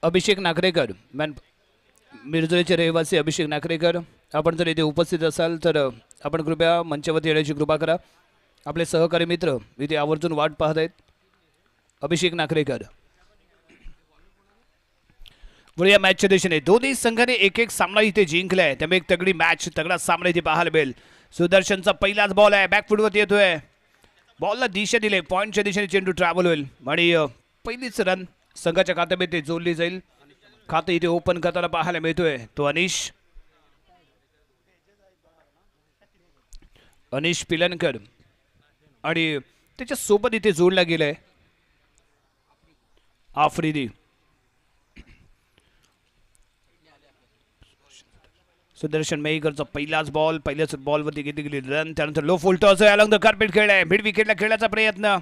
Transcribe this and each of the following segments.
अभिषेक नागरेकर मिरजोळीचे रहिवासी अभिषेक नागरेकर, आपण जर इथे उपस्थित असाल तर आपण कृपया मंचावरती येण्याची कृपा करा. आपले सहकारी मित्र इथे आवर्जून वाट पाहत आहेत. अभिषेक नागरेकर. या मॅचच्या दिशेने दोन्ही संघाने एक एक सामना इथे जिंकलाय, त्यामुळे एक तगडी मॅच, तगडा सामना इथे पाहायला मिळेल. सुदर्शनचा पहिलाच बॉल आहे, बॅकफुटवरती येतोय, बॉलला दिशा दिले, पॉईंटच्या दिशेने चेंडू ट्रॅव्हल होईल आणि पहिलीच रन संघाच्या खात्यामध्ये जोडली जाईल. खातं इथे ओपन करताना पाहायला मिळतोय तो अनिश पिलनकर आणि त्याच्या सोबत इथे जोडला गेलाय आफ्रिदी. सुदर्शन मेहकरचा पहिलाच बॉल, पहिल्याच बॉलवरती घेतली गेली रन. त्यानंतर low full toss along the carpet खेळलाय, मिड विकेटला खेळण्याचा प्रयत्न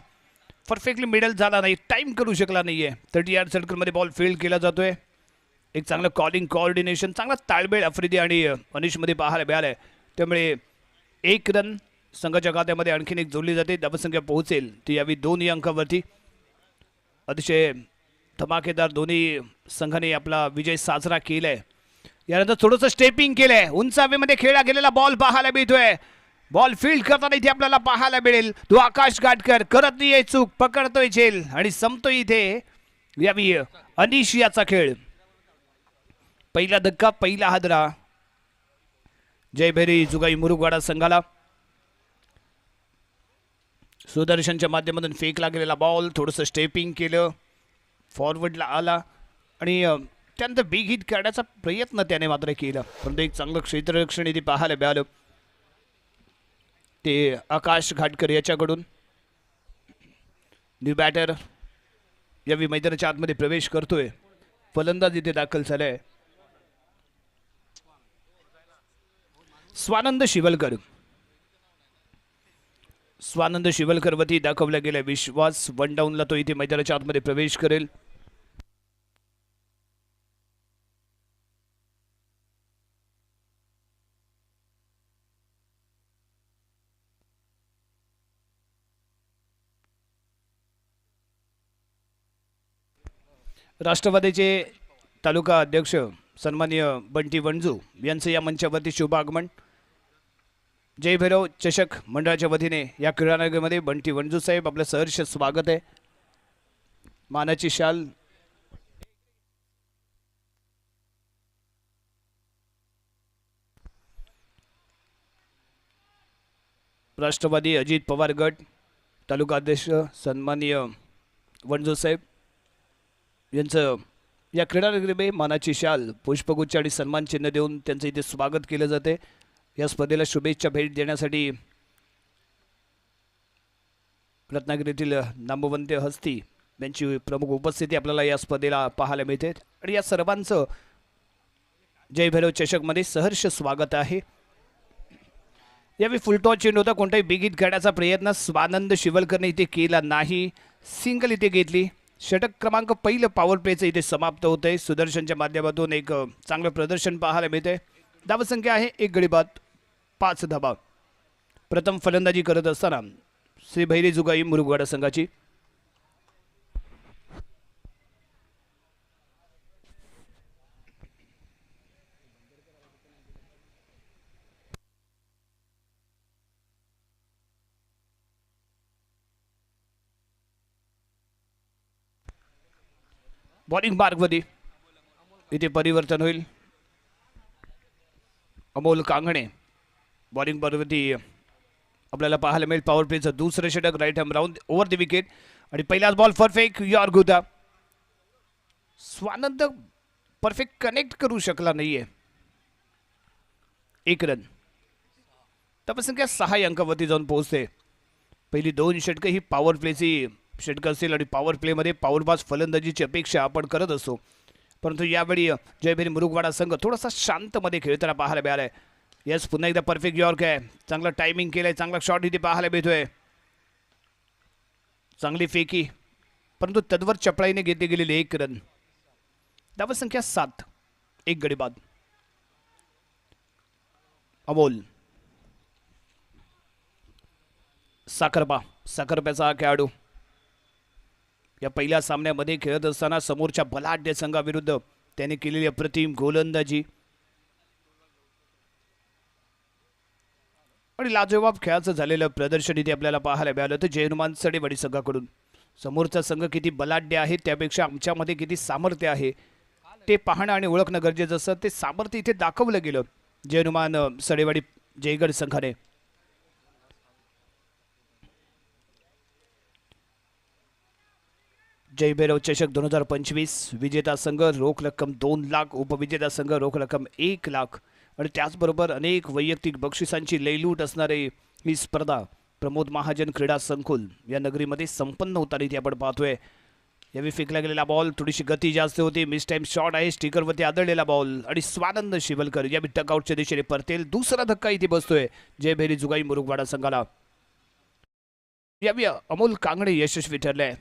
परफेक्टली मिडल झाला नाही, टाइम करू शकला नाहीये. 30 यार्ड सर्कलमध्ये बॉल फील्ड केला जातोय. एक चांगलं कॉलिंग कोऑर्डिनेशन, चांगला ताळमेळ आफ्रिदी आणि अनिशमध्ये पाहायला मिळालाय. त्यामुळे एक रन संघाच्या खात्यामध्ये आणखीन एक जोडली जाते. धावसंख्या पोहोचेल ती यावी 2 अंकावरती. अतिशय धमाकेदार दोन्ही संघाने आपला विजय साजरा केलाय. यानंतर थोडंसं स्टेपिंग केलंय, उंच हवेमध्ये खेळला गेलेला बॉल पाहायला मिळतोय. बॉल फील्ड करताना इथे आपल्याला पाहायला मिळेल तो आकाश गाडकर, करत नाहीये चूक, पकडतोय झेल आणि संपतोय इथे यावी अनिश याचा खेळ. पहिला धक्का, पहिला हादरा जयभैरी जुगाई मुरुगवाडा संघाला. सुदर्शनच्या माध्यमातून फेकला गेलेला बॉल, थोडंसं स्टेपिंग केलं, फॉरवर्डला आला आणि त्यानंतर बिग हिट करण्याचा प्रयत्न त्याने मात्र केला, परंतु एक चांगलं क्षेत्ररक्षण इथे पाहायला मिळालं ते आकाश घाटकर याच्याकडून. न्यू बॅटर यावी मैदानाच्या आतमध्ये प्रवेश करतोय, फलंदाज इथे दाखल झालाय स्वानंद शिवलकर. स्वानंद शिवलकर वती दाखवला गेला विश्वास. 1 डाऊनला तो इथे मैदानाच्या आतमध्ये प्रवेश करेल. राष्ट्रवादीचे तालुका अध्यक्ष सन्माननीय बंटी वंजू यांचं या मंचावरती शुभ आगमन. जय भैरव चषक मंडळाच्या वतीने या क्रीडानगरमध्ये बंटी वंजू साहेब आपलं सहर्ष स्वागत आहे. मानाची शाल राष्ट्रवादी अजित पवार गट तालुका अध्यक्ष सन्माननीय वंजू साहेब यांचं या क्रीडानगरीमध्ये मानाची शाल, पुष्पगुच्छ आणि सन्मान चिन्ह देऊन त्यांचं इथे स्वागत केलं जाते. या स्पर्धेला शुभेच्छा भेट देण्यासाठी रत्नागिरीतील नामवंत हस्ती यांची प्रमुख उपस्थिती आपल्याला या स्पर्धेला पाहायला मिळते आणि या सर्वांचं जय भैरव चषकमध्ये सहर्ष स्वागत आहे. यावेळी फुलटॉस चेंडू होता, कोणताही बिग हिट करण्याचा प्रयत्न स्वानंद शिवलकरने इथे केला नाही, सिंगल इथे घेतली. षटक क्रमांक पहिलं पॉवर प्लेचं इथे समाप्त होत आहे. सुदर्शनच्या माध्यमातून एक चांगलं प्रदर्शन पाहायला मिळते. धावसंख्या आहे 1 गडी बाद 5 धावा. प्रथम फलंदाजी करत असताना श्री भैरी जुगाई मुरुगवाडा संघाची. बॉलिंग मार्गवरती इथे परिवर्तन होईल. अमोल कांगणे बॉलिंग मार्गवरती आपल्याला पाहायला मिळेल. पॉवर प्लेचं दुसरं षटक, right arm round over the wicket आणि पहिलाच बॉल परफेक्ट यॉर गुदा. स्वानंद परफेक्ट कनेक्ट करू शकला नाहीये. 1 रन. धावसंख्या 6 अंकावरती जाऊन पोहोचते. पहिली 2 षटकं ही पॉवर प्लेची षटक असेल आणि पॉवर प्लेमध्ये पॉवरबाज फलंदाजीची अपेक्षा आपण करत असतो, परंतु यावेळी जयभैरी मुरुगवाडा संघ थोडासा शांतमध्ये खेळताना पाहायला मिळालाय. यस, पुन्हा एकदा परफेक्ट यॉर्क आहे, चांगला टायमिंग केलंय, चांगला शॉट इथे पाहायला मिळतोय, चांगली फेकी, परंतु तद्वर चपळाईने घेतली गेलेली 1 रन. धावसंख्या 7, 1 गडी बाद. अमोल साखरपा, साखरप्याचा खेळाडू या पहिल्या सामन्यामध्ये खेळत असताना समोरच्या बलाढ्य संघाविरुद्ध त्याने केलेली अप्रतिम गोलंदाजी आणि लाजवाब खेळाचं झालेलं प्रदर्शन इथे आपल्याला पाहायला मिळालं तर जयनुमान सडेवाडी संघाकडून. समोरचा संघ किती बलाढ्य आहे त्यापेक्षा आमच्यामध्ये किती सामर्थ्य आहे ते पाहणं आणि ओळखणं गरजेचं असतं. ते सामर्थ्य इथे दाखवलं गेलं जयनुमान सडेवाडी जयगड संघाने. जय भैरव चषक 2025 विजेता संघ रोख रक्कम 2 लाख, उपविजेता संघ रोख रक्कम 1 लाख आणि त्याचबरोबर अनेक वैयक्तिक बक्षिसांची लयलूट असणारी ही स्पर्धा प्रमोद महाजन क्रीडा संकुल या नगरीमध्ये संपन्न होताना इथे आपण पाहतोय. यावेळी फेकला गेलेला बॉल थोडीशी गती जास्त होती, मिस टाइम शॉट आहे, स्टिकरवरती आदळलेला बॉल आणि स्वानंद शिवलकर यावेळी टकआउटच्या दिशेने परतेल. दुसरा धक्का इथे बसतोय जयभैरी जुगाई मुरुगवाडा संघाला. यावेळी अमोल कांगणे यशस्वी ठरले.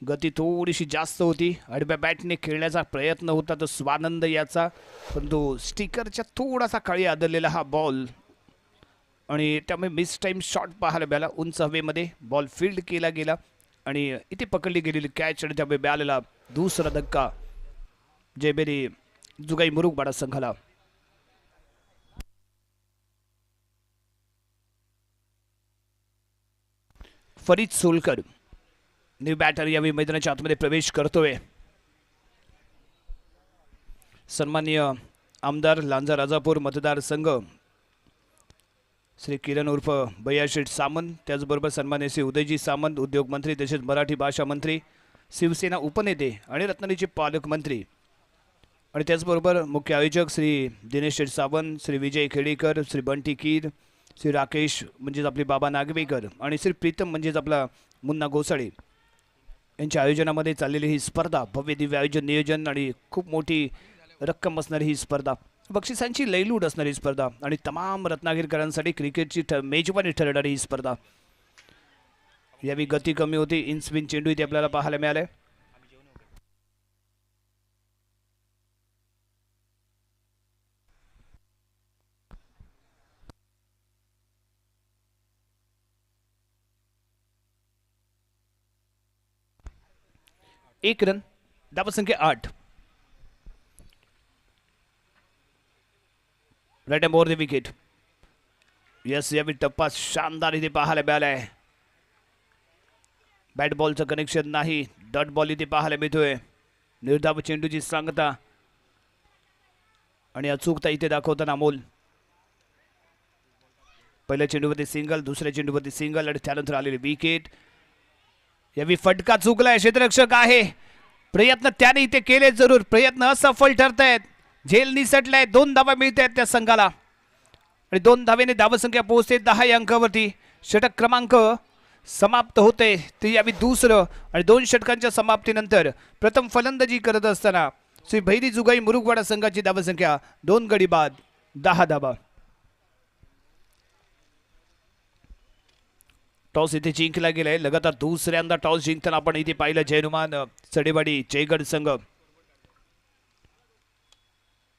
गती थोडीशी जास्त होती, आडव्या बॅटने खेळण्याचा प्रयत्न होता तो स्वानंद याचा, परंतु स्टिकरच्या थोडासा खाली आदळलेला हा बॉल आणि त्यामुळे मिस टाइम शॉट पाहायला मिळाला. उंच हवेमध्ये बॉल फील्ड केला गेला आणि इथे पकडली गेलेली कॅच आणि त्यामुळे मिळालेला दुसरा धक्का जयभैरी जुगाई मुरुगवाडा संघाला. फरीद सोलकर न्यू बॅटर यावेळी मैदानाच्या आतमध्ये प्रवेश करतोय. सन्माननीय आमदार लांजा राजापूर मतदारसंघ श्री किरण उर्फ भैयाशेठ सामंत, त्याचबरोबर सन्माननीय श्री उदयजी सामंत उद्योग मंत्री तसेच मराठी भाषा मंत्री, शिवसेना उपनेते आणि रत्नागिरीचे पालकमंत्री आणि त्याचबरोबर मुख्य आयोजक श्री दिनेश शेठ सावंत, श्री विजय खेडेकर, श्री बंटी कीर, श्री राकेश म्हणजेच आपले बाबा नागवेकर आणि श्री प्रीतम म्हणजेच आपला मुन्ना गोसाळे यांच्या आयोजनामध्ये चाललेली ही स्पर्धा, भव्य दिव्य आयोजन नियोजन आणि खूप मोठी रक्कम असणारी ही स्पर्धा, बक्षिसांची लयलूट असणारी स्पर्धा आणि तमाम रत्नागिरीकरांसाठी क्रिकेटची मेजवानी ठरणारी ही स्पर्धा. यावेळी गती कमी होती, इन स्पिन चेंडू इथे आपल्याला पाहायला मिळाले. एक रन, धावसंख्या 8. Right and over the wicket. Yes, यावेळी टप्पा शानदार इथे पाहायला मिळालाय. बॅट बॉलचं कनेक्शन नाही, डॉट बॉल इथे पाहायला मिळतोय. निर्धाव चेंडूची सांगता आणि अचूकता इथे दाखवताना अमोल. पहिल्या चेंडूवरती सिंगल, दुसऱ्या चेंडूवरती सिंगल आणि त्यानंतर आलेले विकेट. यावेळी फटका चुकलाय, क्षेत्ररक्षक आहे, प्रयत्न त्याने इथे केले जरूर, प्रयत्न असफल ठरत आहेत. झेल निसटलाय, 2 धावा मिळत आहेत त्या संघाला आणि 2 धावेने धावसंख्या पोहोचते 10 या अंकावरती. षटक क्रमांक समाप्त होते ते यावेळी दुसरं आणि 2 षटकांच्या समाप्तीनंतर प्रथम फलंदाजी करत असताना श्री भैरी जुगाई मुरुगवाडा संघाची धावसंख्या 2 गडी बाद 10 धावा. टॉस इथे जिंकला गेलाय, लगातार दुसऱ्यांदा टॉस जिंकताना आपण इथे पाहिलं जयनुमान सडेवाडी जयगड संघ.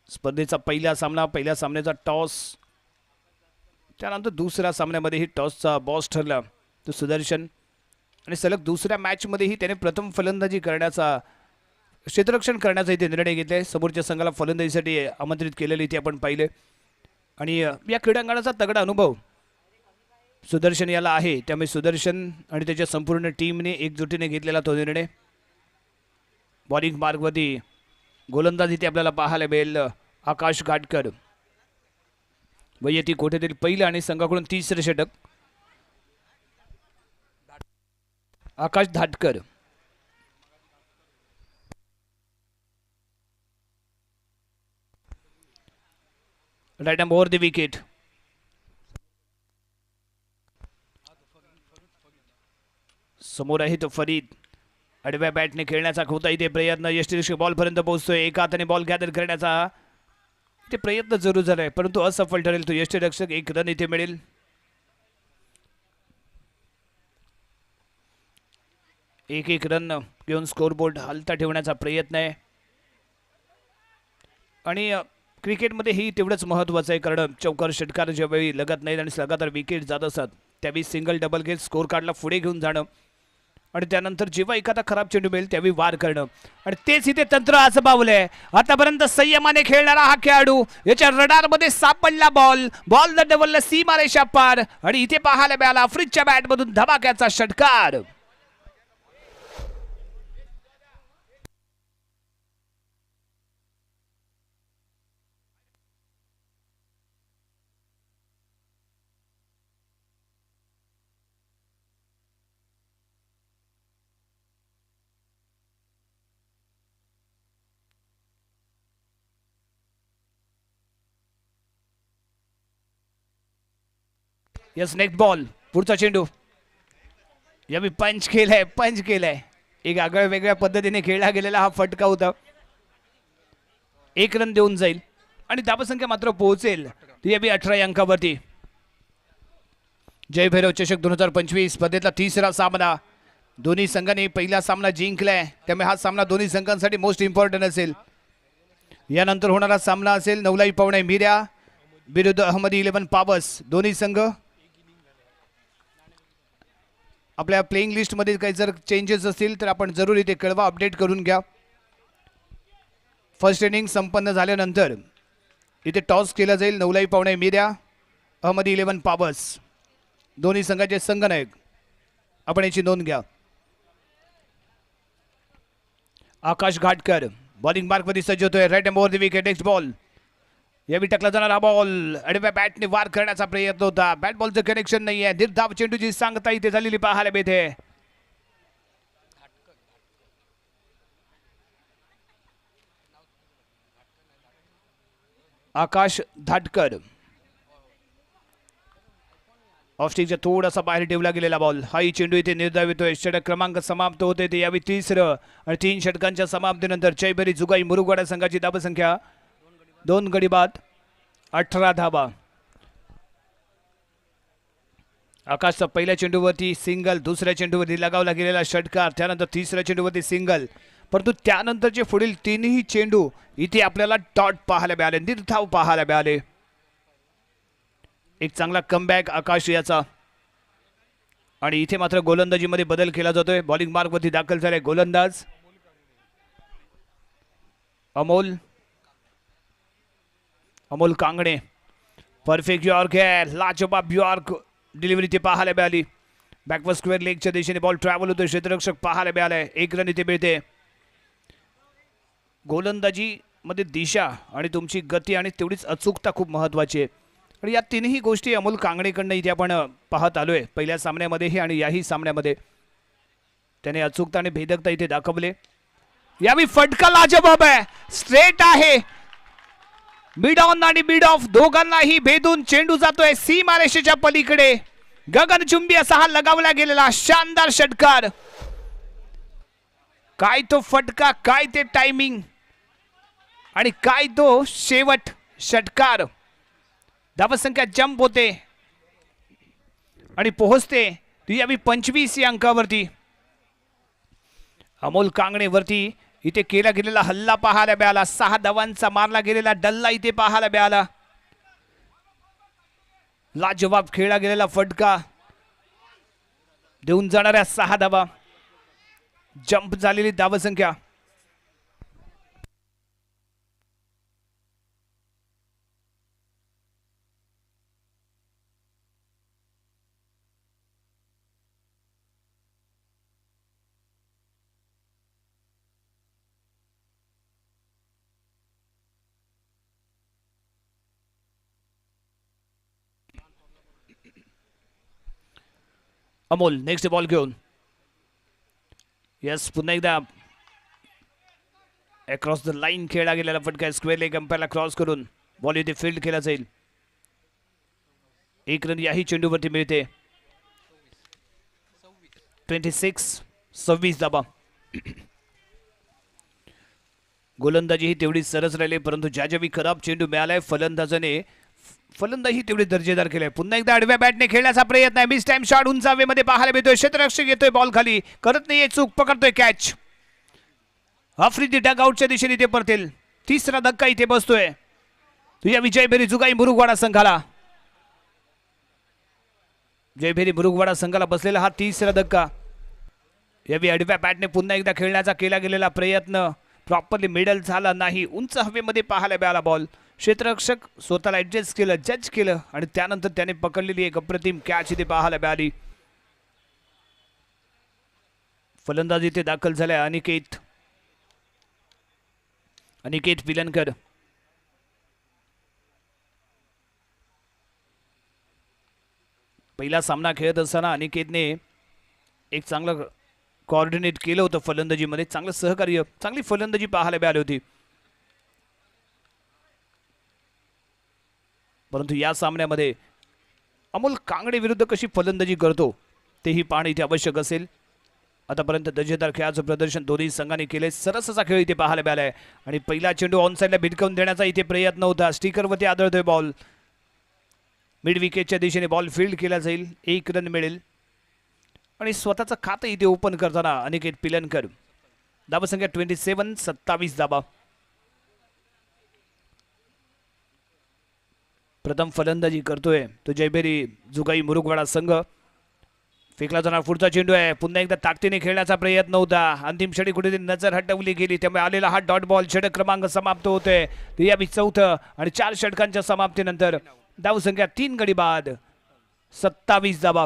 स्पर्धेचा पहिला सामना, पहिल्या सामन्याचा टॉस, त्यानंतर दुसऱ्या सामन्यामध्येही टॉसचा बॉस ठरला तो सुदर्शन आणि सलग दुसऱ्या मॅचमध्येही त्याने प्रथम फलंदाजी करण्याचा, क्षेत्ररक्षण करण्याचा इथे निर्णय घेतलाय. समोरच्या संघाला फलंदाजीसाठी आमंत्रित केलेले इथे आपण पाहिले आणि या क्रीडांगणाचा तगडा अनुभव सुदर्शन याला आहे, त्यामुळे सुदर्शन आणि त्याच्या संपूर्ण टीमने एकजुटीने घेतलेला तो निर्णय. बॉलिंग मार्गवरती गोलंदाज इथे आपल्याला पाहायला मिळेल आकाश घाटकर, वैयक्तिक कोठेतील पहिलं आणि संघाकडून 3रं षटक Akash Dhatkar. Right and over the wicket. समोर आहे तो फरीद, आडव्या बॅटने खेळण्याचा होता इथे प्रयत्न, यष्टीरक्षक बॉल पर्यंत पोहोचतोय, एका हाताने बॉल गॅदर करण्याचा इथे प्रयत्न जरूर झालाय परंतु असफल ठरेल तो यष्टीरक्षक. 1 रन इथे मिळेल. एक रन घेऊन स्कोरबोर्ड हलता ठेवण्याचा प्रयत्न आहे आणि क्रिकेटमध्ये ही तेवढंच महत्त्वाचं आहे कारण चौकार षटकार ज्यावेळी लगत नाहीत आणि लगातार विकेट जात असतात त्यावेळी सिंगल डबल घेत स्कोर कार्डला पुढे घेऊन जाणं आणि त्यानंतर जेव्हा एखादा खराब चेंडू मिळेल त्यावेळी वार करणं आणि तेच इथे तंत्र आजमावलंय. आतापर्यंत संयमाने खेळणारा हा खेळाडू याच्या रडारमध्ये सापडला बॉल द डबल सीमारेषा पार आणि इथे पाहायला मिळाला आफ्रिदच्या बॅटमधून धमाक्याचा षटकार. यस नेक्स्ट बॉल पुढचा चेंडू यावी पंच केलाय एक आगळ्या वेगळ्या पद्धतीने खेळला गेलेला हा फटका होता. 1 रन देऊन जाईल आणि धावसंख्या मात्र पोहोचेल ती यावी 18 अंकावरती. जय भैरव चषक 2025 स्पर्धेतला तिसरा सामना. दोन्ही संघांनी पहिला सामना जिंकलाय त्यामुळे हा सामना दोन्ही संघांसाठी मोस्ट इम्पॉर्टंट असेल. यानंतर होणारा सामना असेल नवलाई पवणे मीरा विरुद्ध अहमदी 11 पावस. दोन्ही संघ आपल्या प्लेइंग लिस्ट मध्ये काही जर चेंजेस असतील तर आपण जरूर इथे कळवा अपडेट करून घ्या. फर्स्ट इनिंग संपन्न झाल्यानंतर इथे टॉस केला जाईल. नवलाई पवणे मीरा अहमदी 11 पावस दोन्ही संघाचे संघनायक आपण याची नोंद घ्या. आकाश घाटकर बॉलिंग मार्क मध्ये सज्ज होतोय. Right over the wicket. Next ball यावेळी टाकला जाणारा बॉल आडव्या बॅटने वार करण्याचा प्रयत्न होता. बॅट बॉलचं कनेक्शन नाहीये. निर्धाव चेंडूची सांगता इथे झालेली पाहायला मिळते. आकाश धाटकर ऑफस्टिकच्या थोडासा बाहेर ठेवला गेलेला बॉल. हाही चेंडू इथे निर्धाव येतोय. षटक क्रमांक समाप्त होते ते यावेळी तिसरं आणि 3 षटकांच्या समाप्तीनंतर जयभरी जुगाई मुरुगवाडा संघाची धावसंख्या 2 गडी बाद 18 धावा. आकाशचा पहिल्या चेंडूवरती सिंगल दुसऱ्या चेंडूवरती लगावला गेलेला षटकार त्यानंतर तिसऱ्या चेंडूवरती सिंगल परंतु त्यानंतरचे पुढील 3ही चेंडू इथे आपल्याला डॉट पाहायला मिळाले निर्धाव पाहायला मिळाले. एक चांगला कमबॅक आकाश याचा आणि इथे मात्र गोलंदाजीमध्ये बदल केला जातोय. बॉलिंग मार्कवरती दाखल झाले गोलंदाज अमोल कांगणे. परफेक्ट यॉर्क आहे लाजवाब यॉर्क डिलिव्हरी ते पाहायला मिळाली. बॅकवर्ड स्क्वेअर लेगच्या दिशेने बॉल ट्रॅव्हल होतो. क्षेत्ररक्षक पाहायला मिळालाय. 1 रन इथे मिळते. गोलंदाजी मध्ये दिशा आणि तुमची गती आणि तेवढीच अचूकता खूप महत्वाची आहे आणि या तीनही गोष्टी अमोल कांगणेकडनं इथे आपण पाहत आलोय. पहिल्या सामन्यामध्येही आणि याही सामन्यामध्ये त्याने अचूकता आणि भेदकता इथे दाखवले. यावेळी फटका लाजवाब आहे. स्ट्रेट आहे. मिड ऑन आणि मिड ऑफ दोघांनाही भेदून चेंडू जातोय सीमारेषेच्या पलीकडे. गगनचुंबी असा हा लगावला गेलेला शानदार षटकार. काय तो फटका काय ते टायमिंग आणि काय तो शेवट षटकार. धावसंख्या जंप होते आणि पोहोचते ती यावी 25 या अंकावरती. अमोल कांगणे वरती इथे केला गेलेला हल्ला पाहायला मिळाला. 6 धावांचा मारला गेलेला डल्ला इथे पाहायला मिळाला. लाजवाब खेळला गेलेला फटका देऊन जाणाऱ्या 6 धावा. जंप झालेली धावसंख्या. अमोल नेक्स्ट बॉल घेऊन यस पुन्हा एकदा अक्रॉस द लाईन खेळला गेलेला फटका स्क्वेअर लेग अंपायरला क्रॉस करून बॉल इथे फील्ड केला जाईल. 1 रन याही चेंडूवरती मिळते. 26 धावा. गोलंदाजी ही तेवढी सरस राहिली परंतु ज्यावेळी खराब चेंडू मिळालाय फलंदाजी तेवढी दर्जेदार केलाय. पुन्हा एकदा आडव्या बॅटने खेळण्याचा प्रयत्न आहे. मिस टाइम शॉट उंचावेमध्ये पाहायला मिळतोय. क्षेत्ररक्षक येतोय बॉल खाली करत नाहीये चूक पकडतोय कॅच. आफ्रिदी डगआउटच्या दिशेने ते परतेल. 3रा धक्का इथे बसतोय तुझ्या विजयभेरी जुगाई मुरुगवाडा संघाला. जयभेरी मुरुगवाडा संघाला बसलेला हा 3रा धक्का. यावेळी आडव्या बॅटने पुन्हा एकदा खेळण्याचा केला गेलेला प्रयत्न प्रॉपरली मिडल झाला नाही. उंच हवेमध्ये पाहायला मिळाला बॉल. क्षेत्ररक्षक स्वतःला ऍडजस्ट केलं, जज केलं आणि त्यानंतर त्याने पकडलेली एक अप्रतिम कॅच इथे पाहायला मिळाली. फलंदाजी इथे दाखल झाले अनिकेत पिलनकर. पहिला सामना खेळत असताना अनिकेतने एक चांगलं कोऑर्डिनेट केलं होतं फलंदाजीमध्ये. चांगलं सहकार्य, चांगली फलंदाजी पाहायला मिळाली होती. परंतु या सामन्यामध्ये अमोल कांगडे विरुद्ध कशी फलंदाजी करतो तेही पाहणे इथे आवश्यक असेल. आतापर्यंत दर्जेदार खेळाचं प्रदर्शन दोन्ही संघांनी केले. सरस असा खेळ इथे पाहायला मिळालाय आणि पहिला चेंडू ऑन साईडला भिटकवून देण्याचा इथे प्रयत्न होता. स्टिकरवरती आदळतोय बॉल. मिड विकेटच्या दिशेने बॉल फील्ड केला जाईल. 1 रन मिळेल आणि स्वतःचं खातं इथे ओपन करताना अनिकेत पिलनकर. धावसंख्या 27, 27 धावा. प्रथम फलंदाजी करतोय तो जयभेरी जुगाई मुरुगवाडा संघ. फेकला जाणार पुढचा चेंडू आहे. पुन्हा एकदा ताकदीने खेळण्याचा प्रयत्न होता. अंतिम षटक कुठेतरी नजर हटवली गेली, त्यामुळे आलेला हा डॉट बॉल. षटक क्रमांक समाप्त होतोय. यावी चौथं आणि 4 षटकांच्या समाप्तीनंतर धावसंख्या 3 गडी बाद, 27 धावा.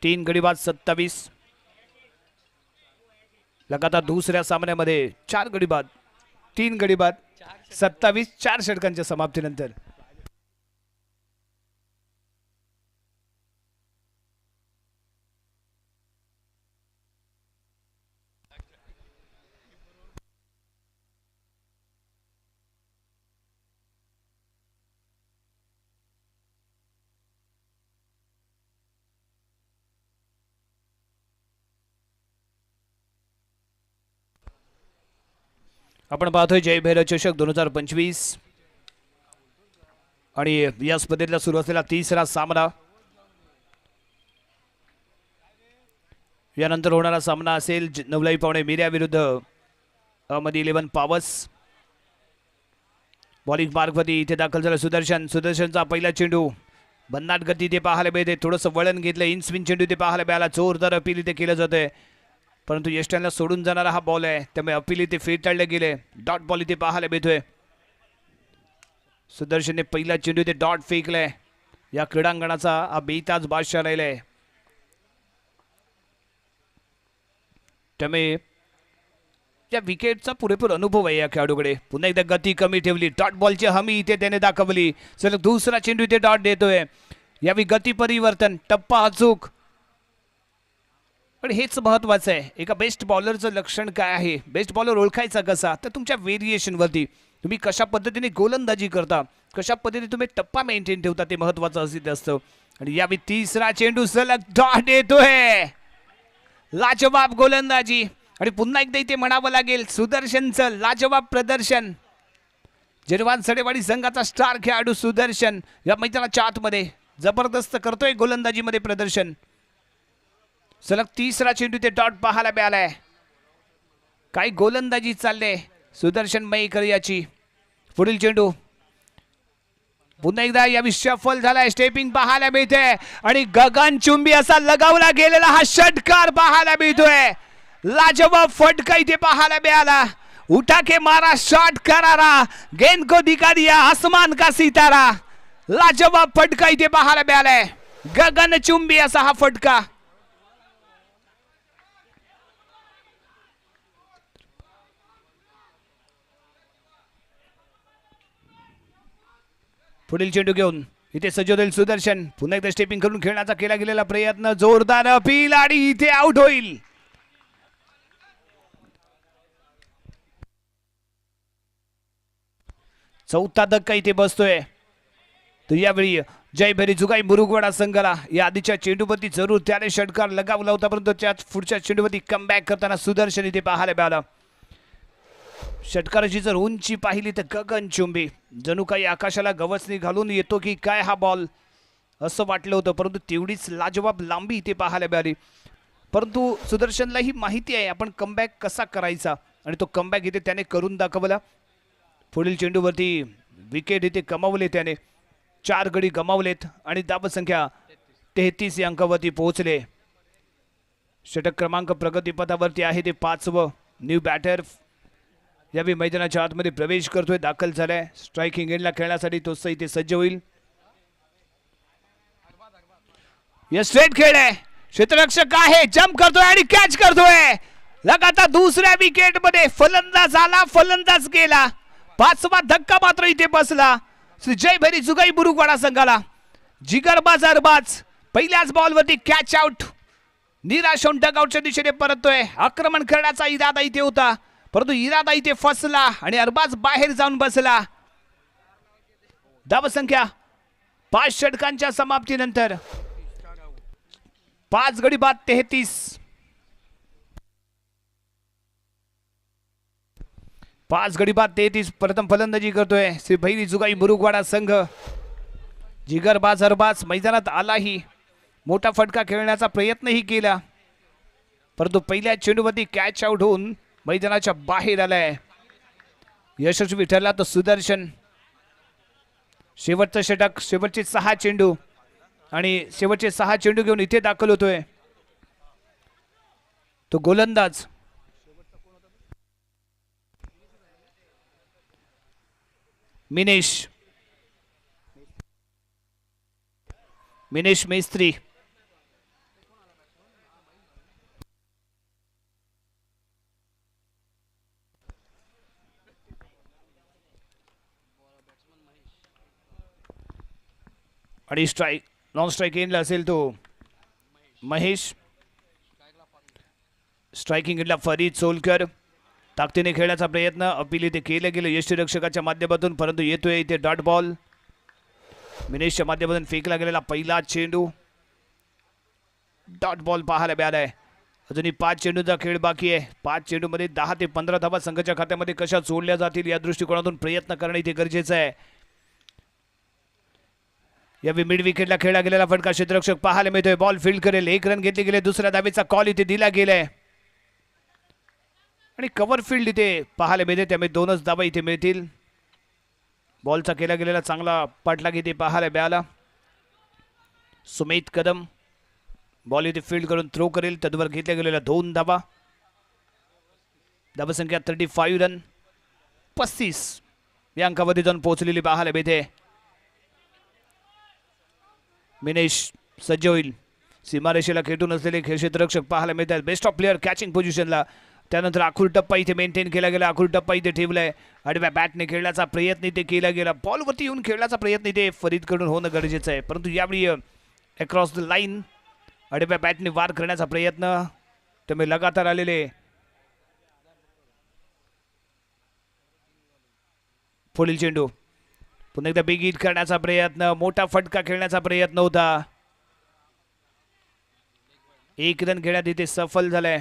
3 गडी बाद 27. लगातार दुसऱ्या सामन्यामध्ये 4 गडी बाद, 3 गडी बाद 27, 4 षटकांच्या समाप्तीनंतर. आपण पाहतोय जय भैरव चषक 2025 आणि या स्पर्धेतला सुरू असलेला तिसरा सामना. यानंतर होणारा सामना असेल नवलाई पावणे मिर्या विरुद्ध अहमदी 11 पॉवर्स. बॉलिंग मार्गवरती इथे दाखल झाला सुदर्शनचा पहिला चेंडू. भन्नाट गती इथे पाहायला मिळते. थोडंसं वळण घेतलं. इन स्विंग चेंडू इथे पाहायला मिळाला. जोरदार अपील इथे केलं जातंय, परंतु यष्टांना सोडून जाणारा हा बॉल आहे, त्यामुळे अपील इथे फेटाळले गेले. डॉट बॉल इथे पाहायला मिळतोय. सुदर्शनने पहिला चेंडू इथे डॉट फेकलाय. या क्रीडांगणाचा हा बेताज बादशाह राहिलाय. त्यामुळे या विकेटचा पुरेपूर अनुभव आहे या खेळाडूकडे. पुन्हा एकदा गती कमी ठेवली. डॉट बॉलची हमी इथे त्याने दाखवली. सलग दुसरा चेंडू इथे डॉट देतोय. यावेळी गती परिवर्तन, टप्पा अचूक. पण हेच महत्वाचं आहे. एका बेस्ट बॉलरचं लक्षण काय आहे, बेस्ट बॉलर ओळखायचा कसा, तर तुमच्या व्हेरिएशनवरती तुम्ही कशा पद्धतीने गोलंदाजी करता, कशा पद्धतीने तुम्ही टप्पा मेंटेन ठेवता, ते महत्वाचं असिद्ध असतं. आणि यावेळी तिसरा चेंडू सलग डॉट येतोय. लाजवाब गोलंदाजी. आणि पुन्हा एकदा इथे म्हणावं लागेल सुदर्शनचं लाजवाब प्रदर्शन. जिरवान सडेवाडी संघाचा स्टार खेळाडू सुदर्शन या मैदानाच्या आतमध्ये जबरदस्त करतोय गोलंदाजीमध्ये प्रदर्शन. सलग तिसरा चेंडू ते डॉट पाहायला मिळालाय. काही गोलंदाजी चालले सुदर्शन मयेकर याची. पुढील चेंडू पुन्हा एकदा या शफल झालाय. स्टेपिंग पाहायला मिळते आणि गगनचुंबी असा लगावला गेलेला हा षटकार पाहायला मिळतोय. लाजवाब फटका इथे पाहायला मिळाला. उठा के मारा शॉट करारा, गेंद को दिखा दिया आसमान का सितारा. लाजवाब फटका इथे पाहायला मिळालाय. गगनचुंबी असा हा फटका. पुढील चेंडू घेऊन इथे सज्ज सुदर्शन. पुन्हा एकदा स्टेपिंग करून खेळण्याचा केला गेलेला प्रयत्न. जोरदार अपील आणि इथे आउट होईल. चौथा धक्का इथे बसतोय. तर यावेळी जयभैरी जुगाई मुरुगवाडा संघाला या आधीच्या चेंडूवरती जरूर त्याने षटकार लगावला होता, परंतु त्याच पुढच्या चेंडूवरती कमबॅक करताना सुदर्शन इथे पाहायला मिळाला. षटकाराची जर उंची पाहिली तर गगनचुंबी, जणू काही आकाशाला गवसणी घालून येतो की काय हा बॉल असं वाटलं होतं, परंतु तेवढीच लाजवाब लांबी इथे पाहायला मिळाली. परंतु सुदर्शनला ही माहिती आहे आपण कमबॅक कसा करायचा आणि तो कमबॅक इथे त्याने करून दाखवला. पुढील चेंडूवरती विकेट इथे कमावले त्याने. 4 गडी गमावलेत आणि धावसंख्या 33 या अंकावरती पोहोचले. षटक क्रमांक प्रगतीपथावरती आहे ते 5वं. न्यू बॅटर यावेळी मैदानाच्या आतमध्ये प्रवेश करतोय, दाखल झालाय. स्ट्रायकिंग एंडला खेळण्यासाठी तो इथे सज्ज होईल. या स्ट्रेट खेळ आहे, क्षेत्ररक्षक आहे, जंप करतोय आणि कॅच करतोय. लगातार दुसऱ्या विकेट मध्ये फलंदाज आला, फलंदाज गेला. 5वा धक्का मात्र इथे बसला श्री जय भैरी जुगाई बुरुकवाडा संघाला. जिगरबाज अरबाज पहिल्याच बॉलवरती कॅच आउट. निराश होऊन डगआउटच्या दिशेने परततोय. आक्रमण करण्याचा इरादा इथे होता, परंतु इरादा इथे फसला आणि अरबाज बाहेर जाऊन बसला. धावसंख्या 5 षटकांच्या समाप्तीनंतर 5 गडी बाद 33. 5 गडी बाद 33. प्रथम फलंदाजी करतोय श्री भैरी जुगाई बुरुकवाडा संघ. जिगरबाज अरबाज मैदानात आलाही, मोठा फटका खेळण्याचा प्रयत्नही केला, परंतु पहिल्या चेंडूवरती कॅच आउट होऊन मैदानाच्या बाहेर आलाय. यशस्वी ठरला तो सुदर्शन. शेवटचं षटक, शेवटचे 6 चेंडू आणि शेवटचे 6 चेंडू घेऊन इथे दाखल होतोय तो गोलंदाज मिनेश मेस्त्री. आणि स्ट्राइक नॉन स्ट्राइक एंडला असेल तो महेश. स्ट्रायकिंग एंडला फरीद सोलकर. ताकदीने खेळण्याचा प्रयत्न अपील इथे केलं गेलं यष्टीरक्षकाच्या माध्यमातून, परंतु येतोय इथे डॉट बॉल. मिनेशच्या माध्यमातून फेकला गेलेला पहिला चेंडू डॉट बॉल पाहायला मिळालाय. अजूनही 5 चेंडूचा खेळ बाकी आहे. 5 चेंडूमध्ये 10 ते 15 धावा संघाच्या खात्यामध्ये कशा जोडल्या जातील या दृष्टिकोनातून प्रयत्न करणे इथे गरजेचं आहे. यावेळी मिड विकेटला खेळला गेलेला फटका क्षेत्ररक्षक पाहायला मिळतोय. बॉल फील्ड करेल, 1 रन घेतले गेले. दुसऱ्या धावेचा कॉल इथे दिला गेलाय आणि कव्हर फील्ड इथे पाहायला मिळते, त्यामुळे 2च धावा इथे मिळतील. बॉलचा केला गेलेला चांगला पाठलाग इथे पाहायला मिळाला. सुमित कदम बॉल इथे फील्ड करून थ्रो करेल, तद्वर घेतल्या गेलेल्या 2 धावा. धावसंख्या 35 रन 35 या अंकावरती जाऊन पोहोचलेली पाहायला मिळते. मिनेश सज्ज होईल. सीमारेषेला खेटून असलेले क्षेत्ररक्षक पाहायला मिळतात. बेस्ट ऑफ प्लेअर कॅचिंग पोझिशनला. त्यानंतर आखूर टप्पा इथे मेंटेन केला गेला. आखूर टप्पा इथे ठेवलाय. आडव्या बॅटने खेळण्याचा प्रयत्न इथे केला गेला. बॉलवरती येऊन खेळण्याचा प्रयत्न इथे फरीदकडून होणं गरजेचं आहे, परंतु यावेळी अक्रॉस द लाईन आडव्या बॅटने वार करण्याचा प्रयत्न, त्यामुळे लगातार आलेले पुढील चेंडू पुन्हा एकदा बिग हिट करण्याचा प्रयत्न, मोठा फटका खेळण्याचा प्रयत्न होता. 1 रन घेण्यात इथे सफल झालाय.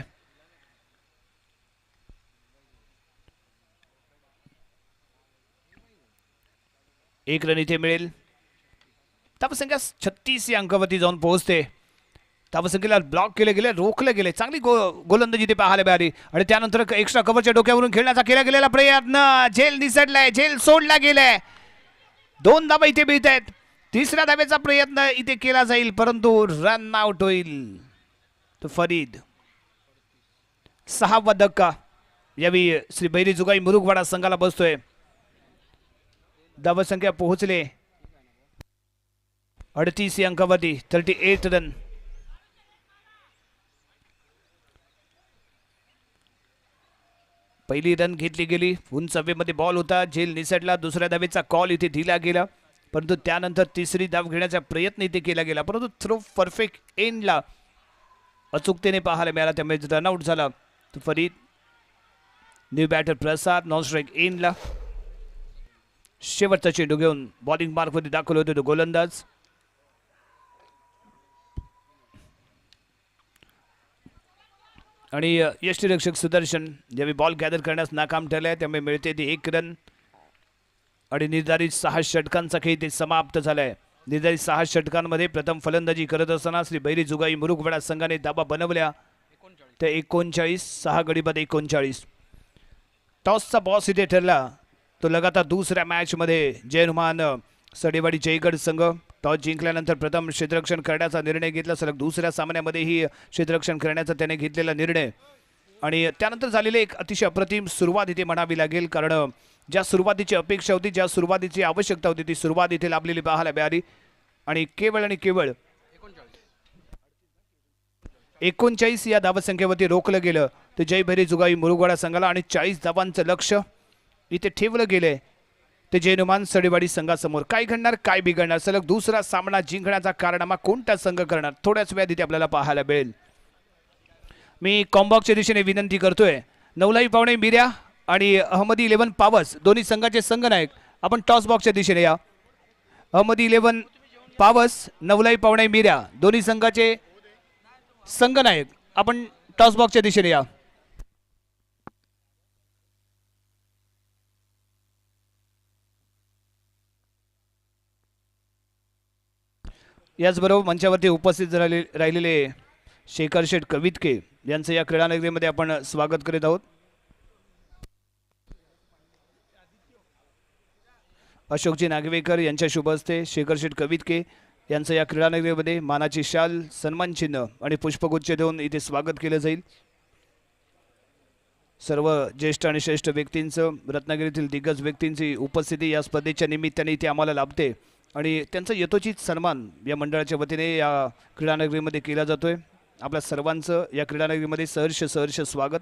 एक रन इथे मिळेल. धावसंख्या 36 या अंकावरती जाऊन पोहोचते. धावसंख्येला ब्लॉक केले गेले, रोखले गेले. चांगली गोलंदाजी इथे पाहायला मिळाली आणि त्यानंतर एक्स्ट्रा कव्हरच्या डोक्यावरून खेळण्याचा केला गेलेला प्रयत्न. झेल निसटलाय, झेल सोडला गेलाय. 2 धावा इथे मिळत आहेत. 3ऱ्या धावेचा प्रयत्न इथे केला जाईल, परंतु रन आउट होईल तो फरीद. 6वा धक्का यावेळी श्री भैरी जुगाई मुरुगवाडा संघाला बसतोय. धावसंख्या पोहोचले 38 या अंकावरती. 38 रन. पहिली रन घेतली गेली. उंच हवेमध्ये बॉल होता, झेल निसटला. 2ऱ्या धावेचा कॉल इथे दिला गेला, परंतु त्यानंतर 3री धाव घेण्याचा प्रयत्न इथे केला गेला, परंतु थ्रो परफेक्ट एंडला अचूकतेने पाहायला मिळाला, त्यामुळे रनआउट झाला तो फरीद. न्यू बॅटर प्रसाद नॉन स्ट्राइक एंडला. शेवटचा चेंडू घेऊन बॉलिंग मार्कमध्ये दाखल होतो तो गोलंदाज. आणि यष्टीरक्षक सुदर्शन ज्यावेळी बॉल गॅदर करण्यास नाकाम ठरलाय, त्यामुळे मिळते ती 1 रन. आणि निर्धारित 6 षटकांचा खेळ ते समाप्त झालाय. निर्धारित 6 षटकांमध्ये प्रथम फलंदाजी करत असताना श्री भैरी जुगाई मुरुगवाडा संघाने धाबा बनवल्या त्या 39. 6 गडी बाद 39. टॉसचा बॉस इथे ठरला तो लगातार 2ऱ्या मॅच मध्ये जयनुमान सडेवाडी जयगड संघ. टॉस जिंकल्यानंतर प्रथम क्षेत्ररक्षण करण्याचा निर्णय घेतला. सलग दुसऱ्या सामन्यामध्येही क्षेत्ररक्षण करण्याचा त्याने घेतलेला निर्णय आणि त्यानंतर झालेले एक अतिशय अप्रतिम सुरुवात इथे म्हणावी लागेल. कारण ज्या सुरुवातीची अपेक्षा होती, ज्या सुरुवातीची आवश्यकता होती, ती सुरुवात इथे लाभलेली पाहायला मिळाली आणि केवळ 39 या धावसंख्येवरती रोखलं गेलं. तर जयभैरी जुगाई मुरुगवाडा संघाला आणि 40 धावांचं लक्ष इथे ठेवलं गेलंय ते जैनुमान सडेवाडी संघासमोर. काय घडणार, काय बिघडणार, सलग दुसरा सामना जिंकण्याचा कारनामा कोणता संघ करणार, थोड्याच वेळात इथे आपल्याला पाहायला मिळेल. मी कॉम्बॉक्सच्या दिशेने विनंती करतोय, नवलाई पावणे मिर्या आणि अहमदी 11 पावस दोन्ही संघाचे संघनायक आपण टॉस बॉक्सच्या दिशेने या. अहमदी 11 पावस, नवलाई पावणे मिर्या दोन्ही संघाचे संघनायक आपण टॉस बॉक्सच्या दिशेने या. याचबरोबर मंचावरती उपस्थित राहिलेले शेखर शेठ कवितके यांचं या क्रीडानगरीमध्ये आपण स्वागत करीत आहोत. अशोकजी नागवेकर यांच्या शुभ हस्ते शेखर शेठ कवितके यांचं या क्रीडानगरीमध्ये मानाची शाल, सन्मान चिन्ह आणि पुष्पगुच्छ देऊन इथे स्वागत केलं जाईल. सर्व ज्येष्ठ आणि श्रेष्ठ व्यक्तींचं, रत्नागिरीतील दिग्गज व्यक्तींची उपस्थिती या स्पर्धेच्या निमित्ताने इथे आम्हाला लाभते आणि त्यांचा यथोचित सन्मान या मंडळाच्या वतीने या क्रीडानगरीमध्ये केला जातोय. आपल्या सर्वांचं या क्रीडानगरीमध्ये सहर्ष स्वागत.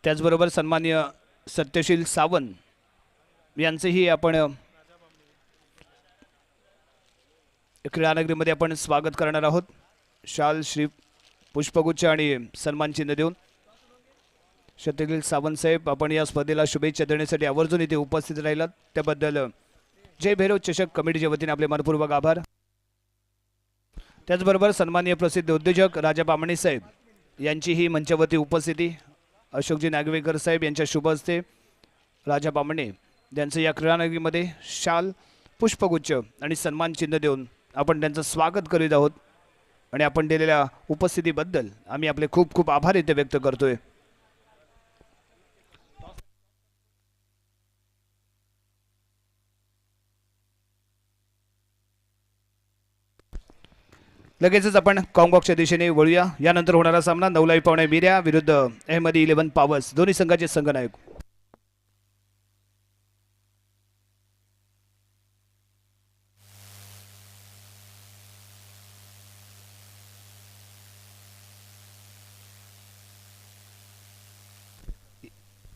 त्याचबरोबर सन्माननीय सत्यशील सावंत यांचेही आपण क्रीडानगरीमध्ये आपण स्वागत करणार आहोत. शाल, श्री पुष्पगुच्छ आणि सन्मान चिन्ह देऊन सत्यशील सावंत साहेब, आपण या स्पर्धेला शुभेच्छा देण्यासाठी आवर्जून इथे उपस्थित राहिलात त्याबद्दल जय भैरव चषक कमिटीच्या वतीने आपले मनपूर्वक आभार. त्याचबरोबर सन्माननीय प्रसिद्ध उद्योजक राजा बामणे साहेब यांचीही मंचावरती उपस्थिती. अशोकजी नागवेकर साहेब यांच्या शुभ हस्ते राजा बामणे यांचं या क्रीडानगरीमध्ये शाल, पुष्पगुच्छ आणि सन्मान चिन्ह देऊन आपण त्यांचं स्वागत करीत आहोत आणि आपण दिलेल्या उपस्थितीबद्दल आम्ही आपले खूप आभार इथे व्यक्त करतोय. लगेचच आपण कॉम्बॉक्सच्या दिशेने वळूया. यानंतर होणारा सामना नवलाई पावणे मिर्या विरुद्ध अहमदी 11 पावस दोन्ही संघाचे संघनायक.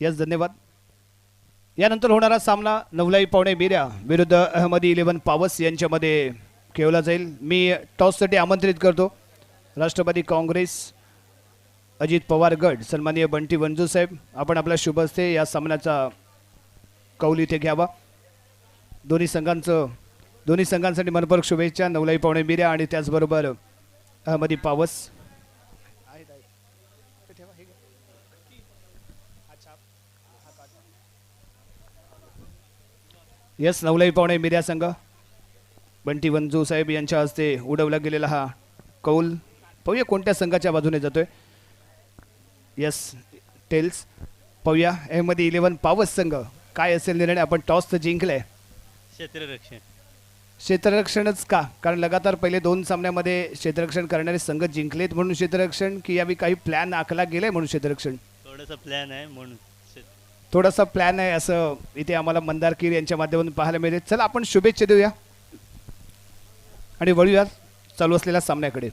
यस, धन्यवाद. यानंतर होणारा सामना नवलाई पावणे मिर्या विरुद्ध अहमदी 11 पावस यांच्यामध्ये खेळला जाईल. मी टॉससाठी आमंत्रित करतो राष्ट्रवादी काँग्रेस अजित पवार गट सन्माननीय बंटी वंजू साहेब, आपण आपल्या शुभ हस्ते या सामन्याचा कौल इथे घ्यावा. दोन्ही संघांसाठी मनपूर्वक शुभेच्छा. नवलाई पावणे मिर्या आणि त्याचबरोबर अहमदी पावस. यस, नवलाई पावणे मिर्या संघ बंटी वंजू साहेब यांच्या हस्ते उडवला गेलेला हा कौल पाहूया कोणत्या संघाच्या बाजूने जातोय. Yes, tails. पाहूया अहमदी 11 पावस संघ काय असेल निर्णय. आपण टॉस तर जिंकलाय. क्षेत्ररक्षणच का? कारण लगातार पहिले 2 सामन्यामध्ये क्षेत्ररक्षण करणारे संघ जिंकलेत म्हणून क्षेत्ररक्षण, की यावी काही प्लॅन आखला गेलाय म्हणून क्षेत्ररक्षण? थोडासा प्लॅन आहे असं इथे आम्हाला मंदार कीर यांच्या माध्यमातून पाहायला मिळते. चला आपण शुभेच्छा देऊया आणि वळूया चालू असलेल्या सामन्याकडे.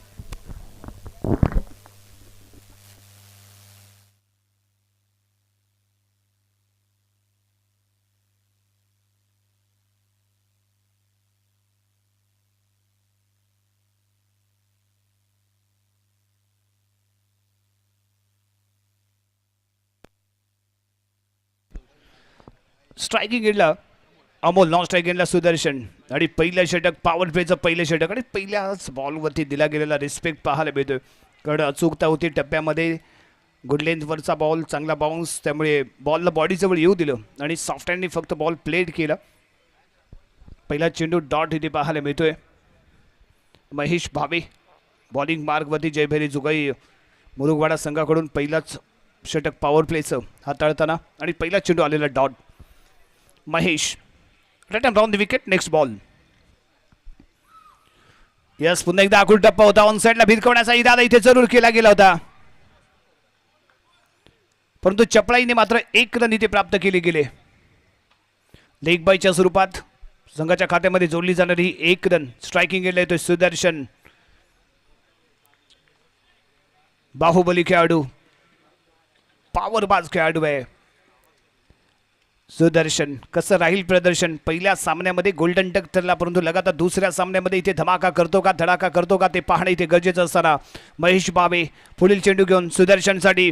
स्ट्रायकिंग एंडला अमोल, नॉन स्ट्राईक एंडला सुदर्शन आणि पहिलं षटक पॉवर प्लेचं पहिलं षटक आणि पहिल्याच बॉलवरती दिला गेलेला रिस्पेक्ट पाहायला मिळतोय. कारण अचूकता होती टप्प्यामध्ये. गुड लेंथवरचा बॉल, चांगला बाउन्स, त्यामुळे बॉलला बॉडीजवळ येऊ दिलं आणि सॉफ्ट हँडने फक्त बॉल प्लेड केला. पहिला चेंडू डॉट इथे पाहायला मिळतोय. महेश भावे बॉलिंग मार्कवरती. जयभैरी जुगाई मुरुगवाडा संघाकडून पहिलाच षटक पॉवर प्लेचं हाताळताना आणि पहिला चेंडू आलेला डॉट. महेश राईट अँड round the wicket. Next ball. Yes, पुन्हा एकदा आकुल टप्पा होता. ऑन साईडला भिरकवण्याचा इरादा इथे जरूर केला गेला होता, परंतु चपळाईने मात्र 1 रन इथे प्राप्त केले गेले. लेग बायच्या स्वरूपात संघाच्या खात्यामध्ये जोडली जाणारी 1 रन. स्ट्रायकिंग एंडला येतोय सुदर्शन. बाहुबली खेळाडू, पॉवरबाज खेळाडू आहे सुदर्शन. कसं राहील प्रदर्शन? पहिल्या सामन्यामध्ये गोल्डन डक ठरला, परंतु लगातार दुसऱ्या सामन्यामध्ये इथे धमाका करतो का, धडाका करतो का, ते पाहणं इथे गरजेचं असताना महेश बाबे पुढील चेंडू घेऊन सुदर्शनसाठी.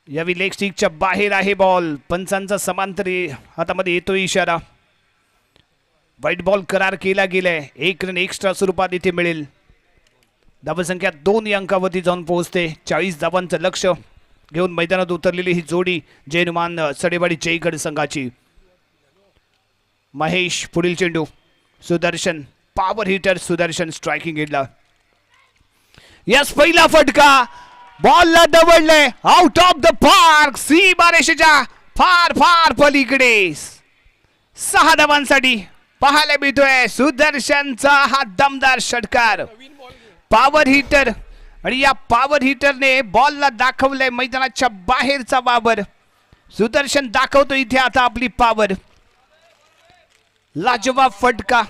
यावी लेग स्टिकच्या बाहेर आहे बॉल. पंचांचा समांतरी हातामध्ये येतोय इशारा. व्हाईट बॉल करार केला गेलाय. 1 रन एक्स्ट्रा स्वरूपात इथे मिळेल. धावसंख्या 2 या अंकावरती जाऊन पोहोचते. 40 धावांचं लक्ष घेऊन मैदानात उतरलेली ही जोडी जैनुमान सडेवाडी जयगड संघाची. महेश पुढील चेंडू. Sudarshan power hitter. Sudarshan striking एंडला. यस, पहिला फटका. बॉलला दवडले आउट ऑफ द पार्क. सीमारेषेच्या फार फार पलीकडे 6 धावांसाठी पाहायला मिळतोय सुदर्शनचा हा दमदार षटकार. पॉवर हिटर, आणि या पॉवर हिटरने बॉलला दाखवलंय मैदानाच्या बाहेरचा वावर. सुदर्शन दाखवतो इथे आता आपली पॉवर. लाजवाब फटका.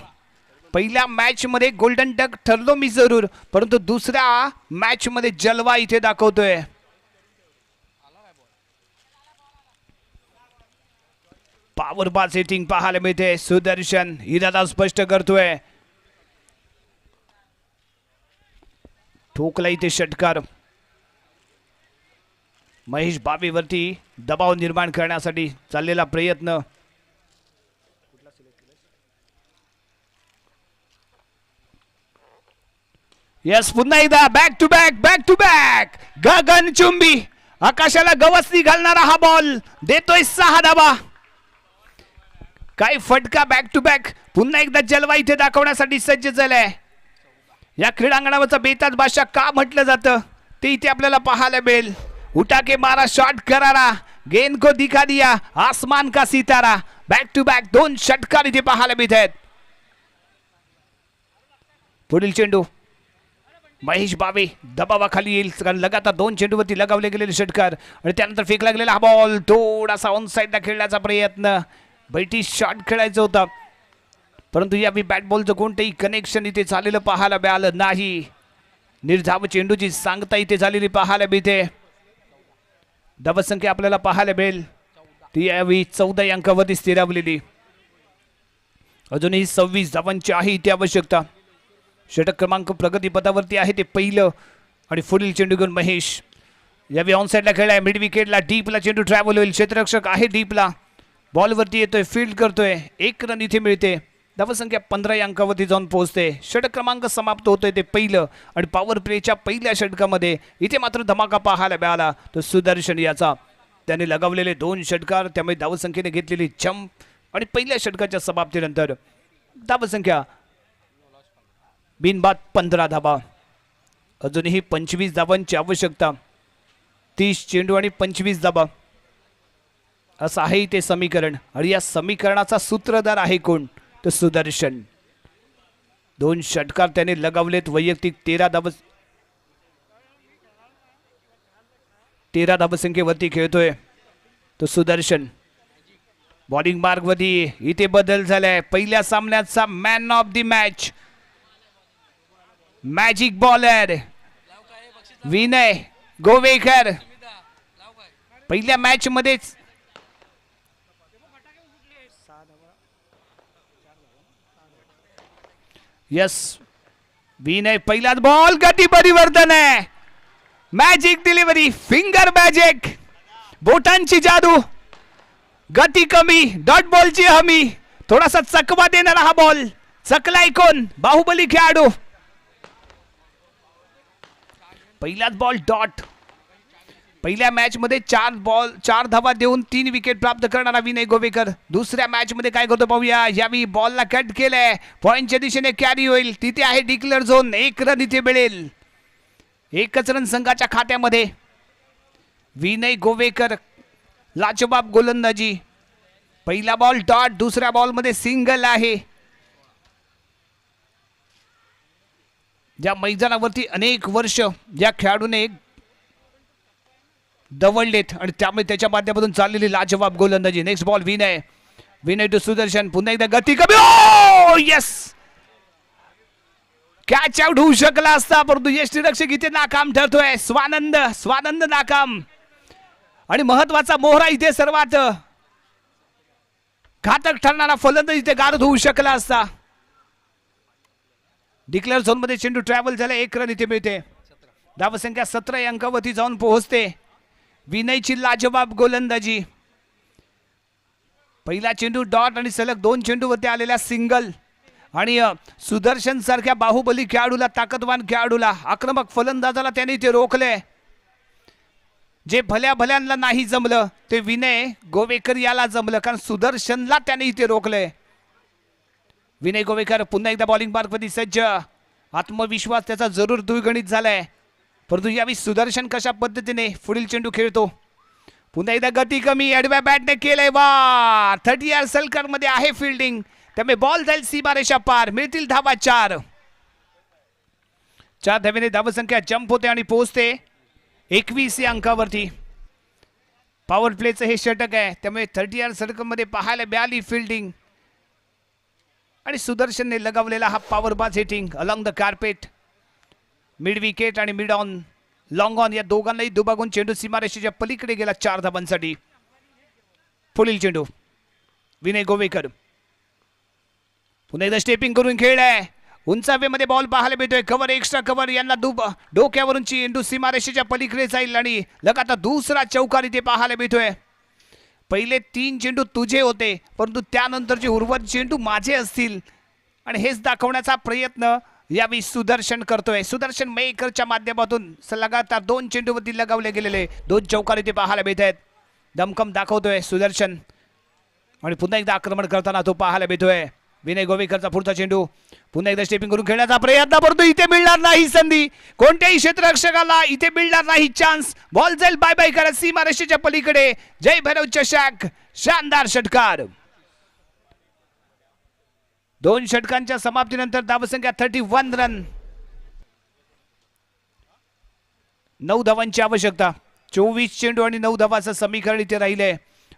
पहिल्या मॅच मध्ये गोल्डन डक ठरलो मी जरूर, परंतु दुसऱ्या मॅच मध्ये जलवा इथे दाखवतोय. पॉवर बाज हिटिंग पाहायला मिळते. सुदर्शन इरादा स्पष्ट करतोय. ठोकला इथे षटकार. महेश बाबेवरती दबाव निर्माण करण्यासाठी चाललेला प्रयत्न. यस, पुन्हा एकदा बॅक टू बॅक. गगनचुंबी आकाशाला गवसणी घालणारा हा बॉल देतोय 6 धावा. काय फटका. Back to back. पुन्हा एकदा जलवा इथे दाखवण्यासाठी सज्ज झालाय. या क्रीडांगणावरचा बेताज बादशाह का म्हटलं जातं ते इथे आपल्याला पाहायला मिळेल. उठा के मारा, शॉट करारा, गेंद को दिखा दिया आसमान का सितारा. बॅक टू बॅक 2 षटकार इथे पाहायला मिळत आहेत. पुढील चेंडू. महेश बाबे दबावाखाली येईल, कारण लगातार 2 चेंडूवरती लगावले गेलेले षटकार आणि त्यानंतर फेकला गेलेला हा बॉल थोडासा ऑन साईडला खेळण्याचा प्रयत्न. बैठी शॉट खेळायचा होता, परंतु या बॅट बॉलचं कोणतंही कनेक्शन इथे झालेलं पाहायला मिळालं नाही. निर्धाव चेंडूची सांगता इथे झालेली पाहायला मिळते. धावसंख्या आपल्याला पाहायला मिळेल ती यावेळी 14 अंकावरती स्थिरावलेली. अजूनही 26 धावांची आहे इथे आवश्यकता. षटक क्रमांक प्रगतीपथावरती आहे ते पहिलं. आणि पुढील चेंडू घेऊन महेश यावेळी ऑन साईडला खेळलाय. मिड विकेटला डीपला चेंडू ट्रॅव्हल होईल. क्षेत्ररक्षक आहे डीपला. बॉलवरती येतोय, फील्ड करतोय. 1 रन इथे मिळते. धावसंख्या 15 या अंकावरती जाऊन पोहोचते. षटक क्रमांक समाप्त होतोय ते पहिलं. आणि पॉवर प्लेच्या पहिल्या षटकामध्ये इथे मात्र धमाका पाहायला मिळाला तो सुदर्शन याचा. त्याने लगावलेले 2 षटकार, त्यामुळे धावसंख्येने घेतलेली जंप आणि पहिल्या षटकाच्या समाप्तीनंतर धावसंख्या बिनबाद 15 धावा. अजूनही 25 धावांची आवश्यकता. 30 चेंडू आणि 25 धावा असं आहे ते समीकरण. आणि या समीकरणाचा सूत्रधार आहे कोण? तर सुदर्शन. 2 षटकार त्याने लगावलेत. वैयक्तिक 13 धावसंख्येवरती खेळतोय तो सुदर्शन. बॉलिंग मार्गवरती इथे बदल झालाय. पहिल्या सामन्याचा man of the match, magic bowler Vinay Govekar. पहिल्या मॅच मध्येच यस विनय पहिलाच बॉल गती परिवर्तन आहे. मॅजिक डिलिव्हरी, फिंगर मॅजिक, बोटांची जादू, गती कमी, डॉट बॉलची हमी, थोडासा चकवा देणारा हा बॉल. चकलाय कोण? बाहुबली खेळाडू. पहिलाच बॉल डॉट. पहिल्या मॅच मध्ये 4 धावा देऊन 3 विकेट प्राप्त करणारा विनय गोवेकर दुसऱ्या मॅच मध्ये काय करतो पाहूया. यावेळी बॉलला कट केलंय. पॉइंटच्या दिशेने कॅरी होईल. तिथे आहे डिक्लेअर झोन. 1 रन इथे मिळेल. 1च रन संघाच्या खात्यामध्ये. विनय गोवेकर लाजवाब गोलंदाजी. पहिला बॉल डॉट, दुसऱ्या बॉल मध्ये सिंगल आहे. ज्या मैदानावरती अनेक वर्ष या खेळाडूने दवडलेत आणि त्यामुळे त्याच्या माध्यमातून चाललेली लाजवाब गोलंदाजी. Next ball Vinay, Vinay to Sudarshan. पुन्हा एकदा गती कमी. ओ यस, कॅच आउट होऊ शकला असता परंतु यष्टीरक्षक इथे नाकाम ठरतोय. स्वानंद, स्वानंद नाकाम. आणि महत्वाचा मोहरा इथे सर्वात घातक ठरणारा फलंदाज इथे गारद होऊ शकला असता. डिक्लेअर झोन मध्ये चेंडू ट्रॅव्हल झाला. 1 रन इथे मिळते. धावसंख्या 17 या अंकावरती जाऊन पोहोचते. विनयची लाजवाब गोलंदाजी. पहिला चेंडू डॉट आणि सलग 2 चेंडूवरती आलेला सिंगल. आणि सुदर्शन सारख्या बाहुबली खेळाडूला, ताकदवान खेळाडूला, आक्रमक फलंदाजाला त्याने इथे रोखले. जे भल्या भल्यांना नाही जमलं ते विनय गोवेकर याला जमलं, कारण सुदर्शनला त्याने इथे रोखले. विनय गोवेकर पुन्हा एकदा बॉलिंग मार्कमध्ये सज्ज. आत्मविश्वास त्याचा जरूर द्विगुणित झालाय. परंतु यावेळी सुदर्शन कशा पद्धतीने पुढील चेंडू खेळतो. पुन्हा एकदा गती कमी, आडव्या बॅटने केलंय वार. 30 यार्ड सर्कल मध्ये आहे फिल्डिंग, त्यामुळे बॉल जाईल सीमारेषा पार. मिळतील धावा 4. 4 धावेने धावसंख्या जंप होते आणि पोहोचते 21 या अंकावरती. पॉवर प्लेचं हे षटक आहे, त्यामुळे 30 यार्ड सर्कल मध्ये पाहायला मिळाली फिल्डिंग. आणि सुदर्शनने लगावलेला हा पॉवर बाज hitting along the carpet. Mid wicket आणि मिड ऑन, लॉंग ऑन या दोघांनाही दुभागून चेंडू सीमारेषेच्या पलीकडे गेला 4 धावांसाठी. पुढील चेंडू विनय गोवेकर पुन्हा एकदा स्टेपिंग करून खेळलाय. उंचावेमध्ये बॉल पाहायला मिळतोय. कव्हर, एक्स्ट्रा कव्हर यांना डोक्यावरून चेंडू सीमारेषेच्या पलीकडे जाईल आणि लगातार दुसरा चौकार इथे पाहायला मिळतोय. पहिले 3 चेंडू तुझे होते, परंतु त्यानंतरचे उर्वरित चेंडू माझे असतील आणि हेच दाखवण्याचा प्रयत्न यावेळी सुदर्शन करतोय. सुदर्शन मेकरच्या माध्यमातून लगातार 2 चेंडूवरती लगावले गेलेले 2 चौकार इथे पाहायला मिळत आहेत. दमखम दाखवतोय सुदर्शन आणि पुन्हा एकदा आक्रमण करताना तो पाहायला मिळतोय. विनय गोवेकरचा पुढचा चेंडू पुन्हा एकदा स्टेपिंग करून खेळण्याचा प्रयत्न, परंतु इथे मिळणार नाही संधी. कोणत्याही क्षेत्ररक्षकाला इथे मिळणार नाही चान्स. बॉल जाईल बाय बाय करत सीमारेषेच्या पलीकडे. जय भैरव चषक, शानदार षटकार. 2 षटकांच्या समाप्तीनंतर धावसंख्या 31 रन. 9 धावांची आवश्यकता. 24 चेंडू आणि 9 धावाचं समीकरण इथे राहिले.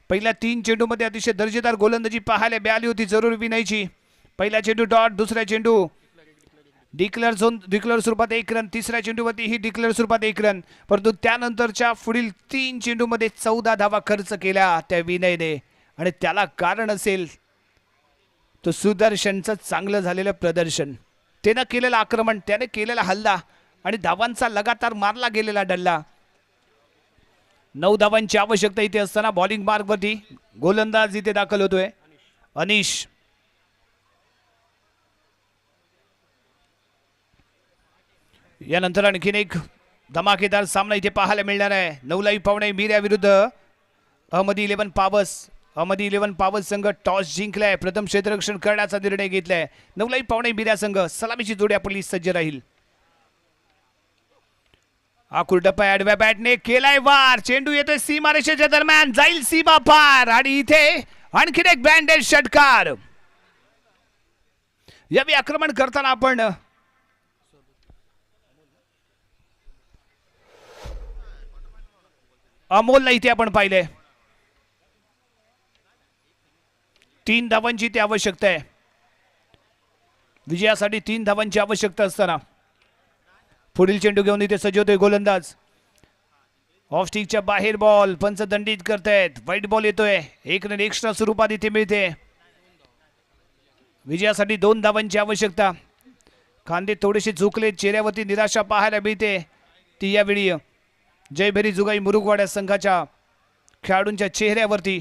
पहिल्या 3 चेंडूमध्ये अतिशय दर्जेदार गोलंदाजी पाहायला मिळाली होती जरूर विनयची. पहिला चेंडू डॉट, दुसरा चेंडू डिक्लेअर स्वरूपात 1 रन, तिसऱ्या चेंडूवरती ही डिक्लेअर स्वरूपात 1 रन. परंतु त्यानंतरच्या पुढील 3 चेंडूमध्ये 14 धावा खर्च केल्या त्या विनयने. आणि त्याला कारण असेल तो सुदर्शनचं चांगलं झालेलं प्रदर्शन, त्यानं केलेलं आक्रमण, त्याने केलेला हल्ला आणि धावांचा लगातार मारला गेलेला डल्ला. 9 धावांची आवश्यकता इथे असताना बॉलिंग मार्कवरती गोलंदाज इथे दाखल होतोय अनिश. यानंतर आणखीन एक धमाकेदार सामना इथे पाहायला मिळणार आहे. नवलाई पावणे मीरा विरुद्ध अहमदी 11 पावस. अहमदी 11 पावस संघ टॉस जिंकलाय, प्रथम क्षेत्ररक्षण करण्याचा निर्णय घेतलाय. नवलाई पावणे मीरा संघ सलामीची जोडी आपली सज्ज राहील. आकुर्डप्पा आडव्या बॅटने केलाय वार. चेंडू येतोय सीमारेषेच्या दरम्यान, जाईल सीमा पार आणि इथे आणखीन एक ब्रँडेड षटकार. यावेळी आक्रमण करताना आपण अमोलला इथे आपण पाहिले. 3 धावांची ती आवश्यकता आहे. विजयासाठी 3 धावांची आवश्यकता असताना पुढील चेंडू घेऊन इथे सज्ज होतोय गोलंदाज. ऑफ स्टिकच्या बाहेर बॉल, पंच दंडित करतायत. वाईट बॉल येतोय. 1 रन एक्स्ट्रा स्वरूपात इथे मिळते. विजयासाठी 2 धावांची आवश्यकता. खांदे थोडेसे झुकले, चेहऱ्यावरती निराशा पाहायला मिळते. ती यावेळी जयभरी जुगाई मुरुगवाड्या संघाच्या खेळाडूंच्या चेहऱ्यावरती,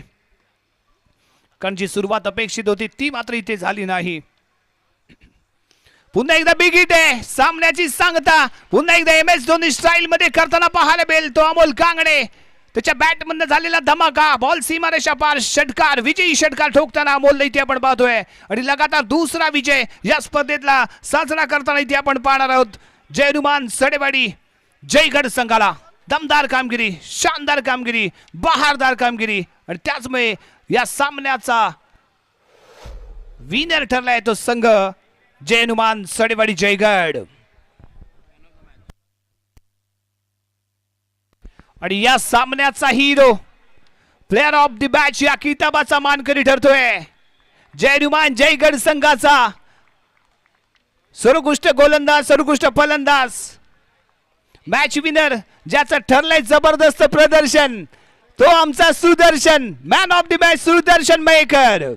कारण जी सुरुवात अपेक्षित होती ती मात्र इथे झाली नाही. पुन्हा एकदा बिग हिट आहे. सामन्याची सांगता पुन्हा एकदा MS धोनी स्टाईल मध्ये करताना पाहायला मिळेल तो अमोल कांगणे. त्याच्या बॅट मधनं झालेला धमाका, बॉल सीमारेषा पार, षटकार, विजयी षटकार ठोकताना अमोल इथे आपण पाहतोय. आणि लगातार दुसरा विजय या स्पर्धेतला साजरा करताना इथे आपण पाहणार आहोत. जय हनुमान सडेवाडी, जय गड संघाला. दमदार कामगिरी, शानदार कामगिरी, बहारदार कामगिरी आणि त्याचमुळे या सामन्याचा विनर ठरलाय तो संघ जय हनुमान सडेवाडी जयगड. आणि या सामन्याचा hero, player of the match या किताबाचा मानकरी ठरतोय जय हनुमान जयगड संघाचा सर्वोत्कृष्ट गोलंदाज, सर्वोत्कृष्ट फलंदाज, मॅच विनर ज्याचं ठरलंय जबरदस्त प्रदर्शन, तो आमचा Sudarshan, man of the match Sudarshan Mayekar.